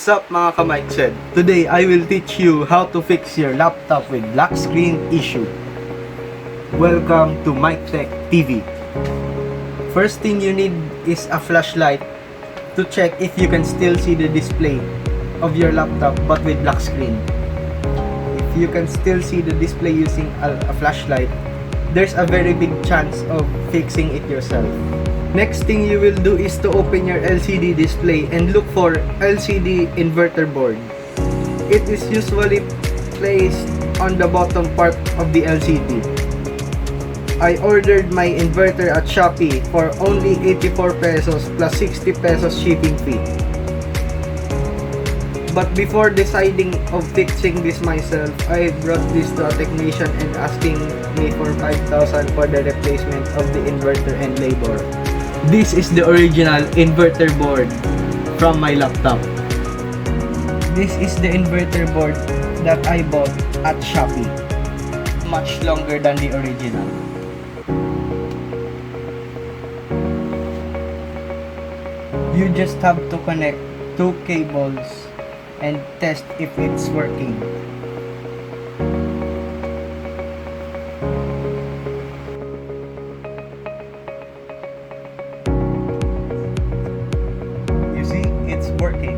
What's up mga ka-Mike? Today I will teach you how to fix your laptop with black screen issue. Welcome to Mike Tech TV. First thing you need is a flashlight to check if you can still see the display of your laptop but with black screen. If you can still see the display using a flashlight, there's a very big chance of fixing it yourself. Next thing you will do is to open your LCD display and look for LCD Inverter board. It is usually placed on the bottom part of the LCD. I ordered my inverter at Shopee for only 84 pesos plus 60 pesos shipping fee. But before deciding of fixing this myself, I brought this to a technician and asking me for 5,000 for the replacement of the inverter and labor. This is the original inverter board from my laptop. This is the inverter board that I bought at Shopee. Much longer than the original. You just have to connect two cables and test if it's working. You see, it's working.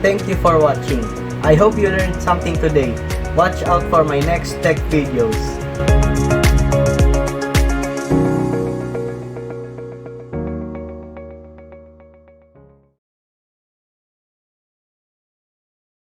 Thank you for watching. I hope you learned something today. Watch out for my next tech videos.